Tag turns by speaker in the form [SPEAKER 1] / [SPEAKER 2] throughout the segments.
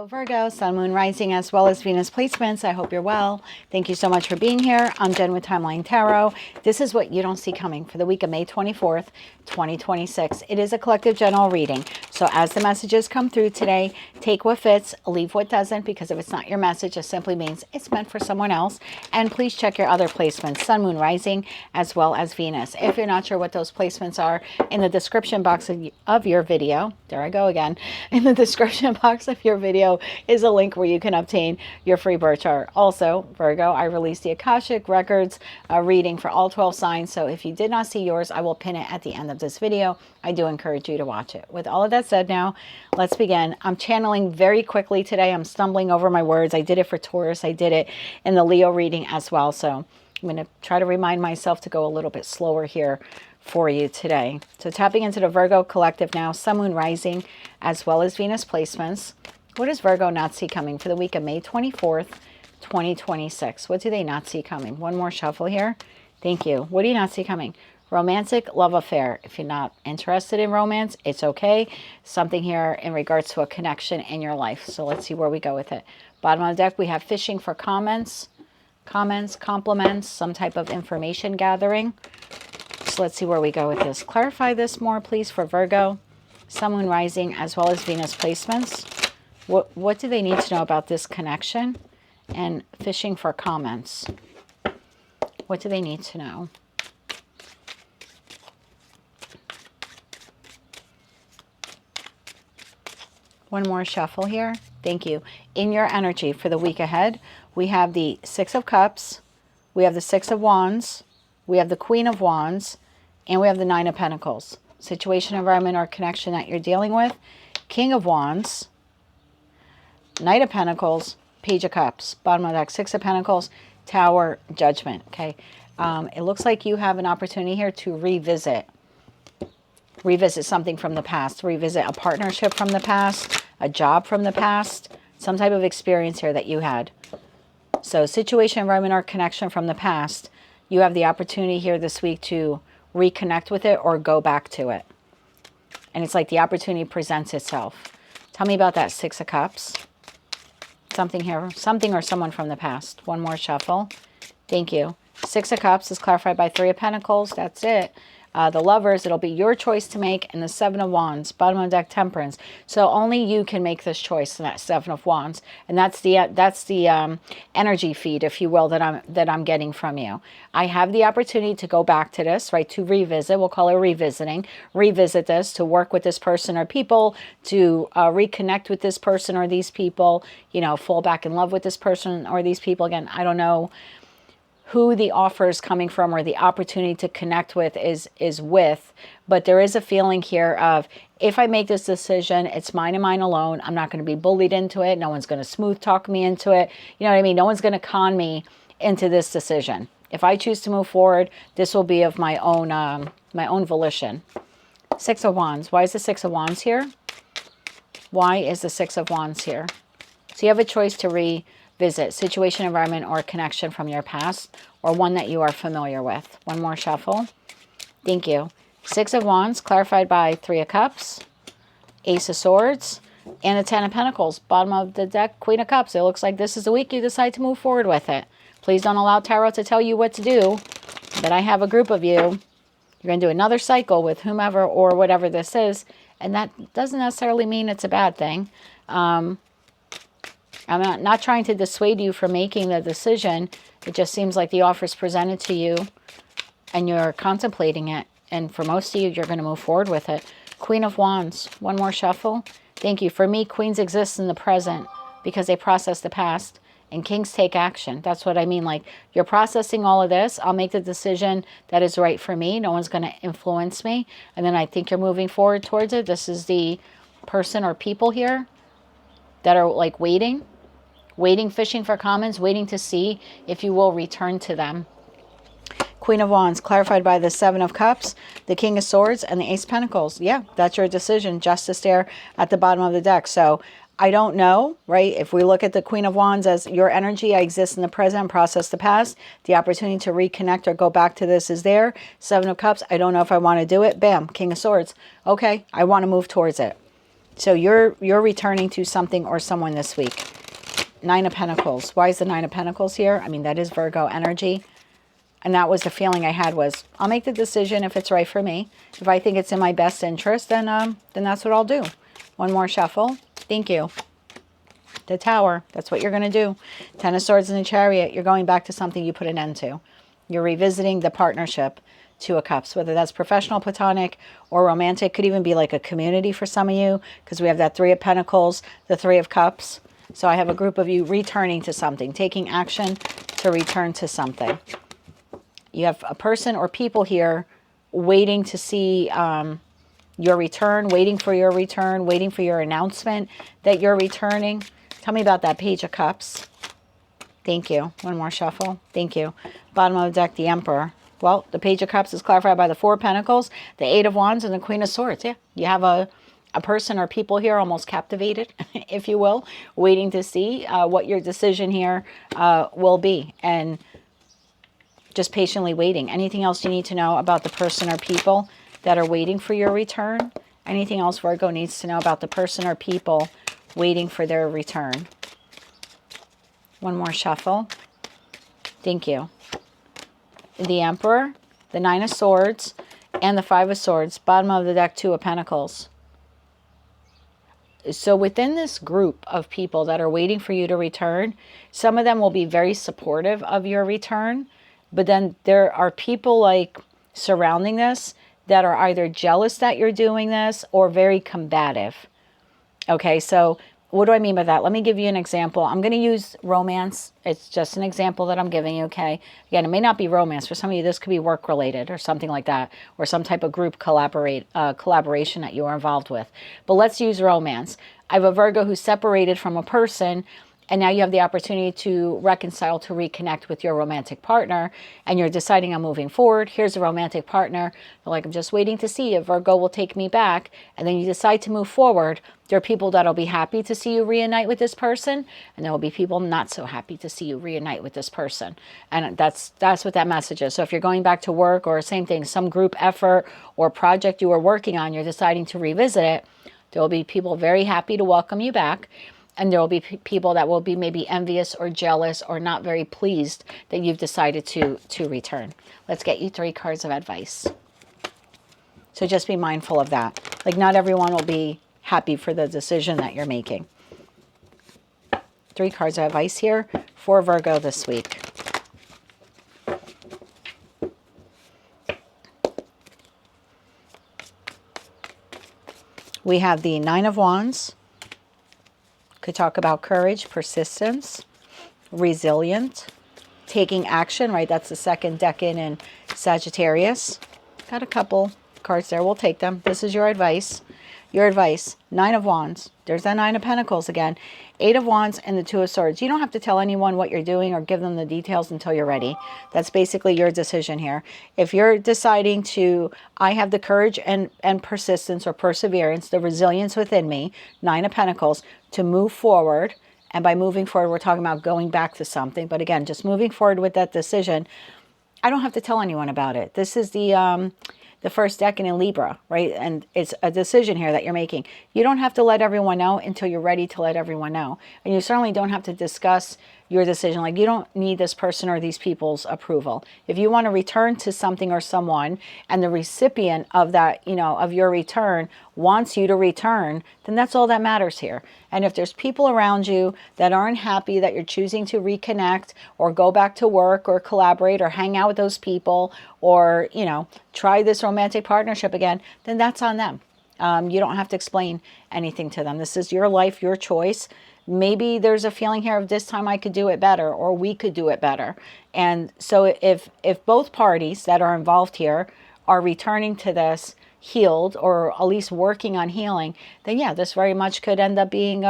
[SPEAKER 1] Hello Virgo, Sun, Moon, Rising, as well as Venus placements. I hope you're well. Thank you so much for being here. I'm Jen with Timeline Tarot. This is what you don't see coming for the week of May 24th, 2026. It is a collective general reading. So as the messages come through today, take what fits, leave what doesn't, because if it's not your message, it simply means it's meant for someone else. And please check your other placements, Sun, Moon, Rising, as well as Venus. If you're not sure what those placements are, in the description box of your video, there I go again, in the description box of your video is a link where you can obtain your free birth chart. Also, Virgo, I released the Akashic Records reading for all 12 signs. So if you did not see yours, I will pin it at the end of this video. I do encourage you to watch it. With all of that said now, let's begin. I'm channeling very quickly today. I'm stumbling over my words. I did it for Taurus. I did it in the Leo reading as well. So I'm going to try to remind myself to go a little bit slower here for you today. So tapping into the Virgo collective now, Sun, Moon, Rising, as well as Venus placements. What does Virgo not see coming for the week of May 24th, 2026? What do they not see coming? One more shuffle here. Thank you. What do you not see coming? Romantic love affair. If you're not interested in romance, it's okay. Something here in regards to a connection in your life. So let's see where we go with it. Bottom of the deck, we have fishing for compliments, some type of information gathering. So let's see where we go with this. Clarify this more, please, for Virgo, Sun, Moon, Rising, as well as Venus placements. What do they need to know about this connection and fishing for comments? What do they need to know? One more shuffle here. Thank you. In your energy for the week ahead, we have the Six of Cups, we have the Six of Wands, we have the Queen of Wands, and we have the Nine of Pentacles. Situation, environment, or connection that you're dealing with. King of Wands, Knight of Pentacles, Page of Cups. Bottom of the deck, Six of Pentacles, Tower, Judgment. Okay. It looks like you have an opportunity here to revisit something from the past, revisit a partnership from the past, a job from the past, some type of experience here that you had. So situation, environment, or connection from the past, you have the opportunity here this week to reconnect with it or go back to it. And it's like the opportunity presents itself. Tell me about that Six of Cups. Something here, something or someone from the past. One more shuffle. Thank you. Six of Cups is clarified by Three of Pentacles. That's it. The Lovers, it'll be your choice to make. And the Seven of Wands, bottom of the deck, Temperance. So only you can make this choice in that Seven of Wands. And that's the energy feed, if you will, that I'm getting from you. I have the opportunity to go back to this, right? To revisit. We'll call it revisiting. Revisit this, to work with this person or people, to reconnect with this person or these people, you know, fall back in love with this person or these people. Again, I don't know who the offer is coming from or the opportunity to connect with is with, but there is a feeling here of, if I make this decision, it's mine and mine alone. I'm not going to be bullied into it. No one's going to smooth talk me into it. You know what I mean? No one's going to con me into this decision. If I choose to move forward, this will be of my own volition. Six of Wands. Why is the Six of Wands here? Why is the Six of Wands here? So you have a choice to revisit situation, environment, or connection from your past, or one that you are familiar with. One more shuffle. Thank you. Six of Wands, clarified by Three of Cups, Ace of Swords, and the Ten of Pentacles. Bottom of the deck, Queen of Cups. It looks like this is the week you decide to move forward with it. Please don't allow Tarot to tell you what to do, but I have a group of you. You're going to do another cycle with whomever or whatever this is, and that doesn't necessarily mean it's a bad thing. I'm not trying to dissuade you from making the decision. It just seems like the offer is presented to you and you're contemplating it. And for most of you, you're going to move forward with it. Queen of Wands. One more shuffle. Thank you. For me, queens exist in the present because they process the past, and kings take action. That's what I mean. Like, you're processing all of this. I'll make the decision that is right for me. No one's going to influence me. And then I think you're moving forward towards it. This is the person or people here that are like waiting, fishing for comments, waiting to see if you will return to them. Queen of Wands, clarified by the Seven of Cups, the King of Swords, and the Ace of Pentacles. Yeah, that's your decision. Justice there at the bottom of the deck. So I don't know, right? If we look at the Queen of Wands as your energy, I exist in the present, process the past. The opportunity to reconnect or go back to this is there. Seven of Cups, I don't know if I want to do it. Bam, King of Swords. Okay, I want to move towards it. So you're returning to something or someone this week. Nine of Pentacles. Why is the Nine of Pentacles here? I mean, that is Virgo energy. And that was the feeling I had was, I'll make the decision if it's right for me. If I think it's in my best interest, then that's what I'll do. One more shuffle. Thank you. The Tower. That's what you're going to do. Ten of Swords and the Chariot. You're going back to something you put an end to. You're revisiting the partnership. Two of Cups. Whether that's professional, platonic, or romantic. Could even be like a community for some of you. Because we have that Three of Pentacles, the Three of Cups. So I have a group of you returning to something. Taking action to return to something. You have a person or people here waiting to see your return, waiting for your return, waiting for your announcement that you're returning. Tell me about that Page of Cups. Thank you. One more shuffle. Thank you. Bottom of the deck, the Emperor. Well, the Page of Cups is clarified by the Four of Pentacles, the Eight of Wands, and the Queen of Swords. Yeah, you have a person or people here almost captivated, if you will, waiting to see what your decision here will be. And just patiently waiting. Anything else you need to know about the person or people that are waiting for your return? Anything else Virgo needs to know about the person or people waiting for their return? One more shuffle. Thank you. The Emperor, the Nine of Swords, and the Five of Swords. Bottom of the deck, Two of Pentacles. So within this group of people that are waiting for you to return, some of them will be very supportive of your return. But then there are people like surrounding this that are either jealous that you're doing this or very combative. Okay, so what do I mean by that? Let me give you an example. I'm going to use romance. It's just an example that I'm giving you, okay? Again, it may not be romance. For some of you, this could be work-related or something like that, or some type of group collaboration that you are involved with. But let's use romance. I have a Virgo who's separated from a person, and now you have the opportunity to reconcile, to reconnect with your romantic partner, and you're deciding on moving forward. Here's a romantic partner. They're like, I'm just waiting to see if Virgo will take me back. And then you decide to move forward. There are people that'll be happy to see you reunite with this person, and there will be people not so happy to see you reunite with this person. And that's what that message is. So if you're going back to work, or same thing, some group effort or project you were working on, you're deciding to revisit it, there will be people very happy to welcome you back. And there will be people that will be maybe envious or jealous or not very pleased that you've decided to return. Let's get you 3 cards of advice. So just be mindful of that. Like, not everyone will be happy for the decision that you're making. 3 cards of advice here for Virgo this week. We have the Nine of Wands. Could talk about courage, persistence, resilient, taking action, right? That's the second decan in Sagittarius. Got a couple cards there. We'll take them. This is your advice. Your advice, Nine of Wands. There's that Nine of Pentacles again. Eight of Wands and the Two of Swords. You don't have to tell anyone what you're doing or give them the details until you're ready. That's basically your decision here. If you're deciding to, I have the courage and persistence or perseverance, the resilience within me, Nine of Pentacles, to move forward. And by moving forward, we're talking about going back to something. But again, just moving forward with that decision, I don't have to tell anyone about it. This is the first decan in Libra, right? And it's a decision here that you're making. You don't have to let everyone know until you're ready to let everyone know. And you certainly don't have to discuss your decision. Like, you don't need this person or these people's approval. If you want to return to something or someone, and the recipient of that, of your return wants you to return, then that's all that matters here. And if there's people around you that aren't happy that you're choosing to reconnect or go back to work or collaborate or hang out with those people or, try this romantic partnership again, then that's on them. You don't have to explain anything to them. This is your life, your choice. Maybe there's a feeling here of this time I could do it better, or we could do it better. And so if both parties that are involved here are returning to this healed, or at least working on healing, then yeah, this very much could end up being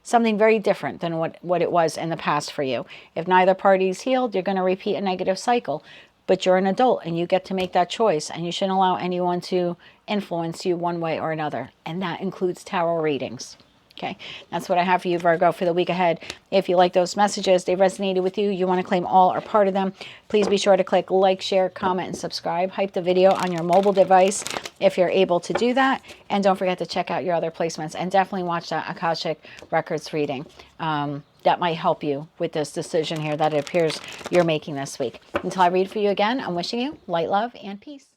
[SPEAKER 1] something very different than what it was in the past for you. If neither party is healed, you're going to repeat a negative cycle. But you're an adult and you get to make that choice, and you shouldn't allow anyone to influence you one way or another. And that includes tarot readings. Okay, that's what I have for you, Virgo, for the week ahead. If you like those messages, they resonated with you, you want to claim all or part of them, please be sure to click like, share, comment, and subscribe. Hype the video on your mobile device if you're able to do that. And don't forget to check out your other placements. And definitely watch that Akashic Records reading. That might help you with this decision here that it appears you're making this week. Until I read for you again, I'm wishing you light, love, and peace.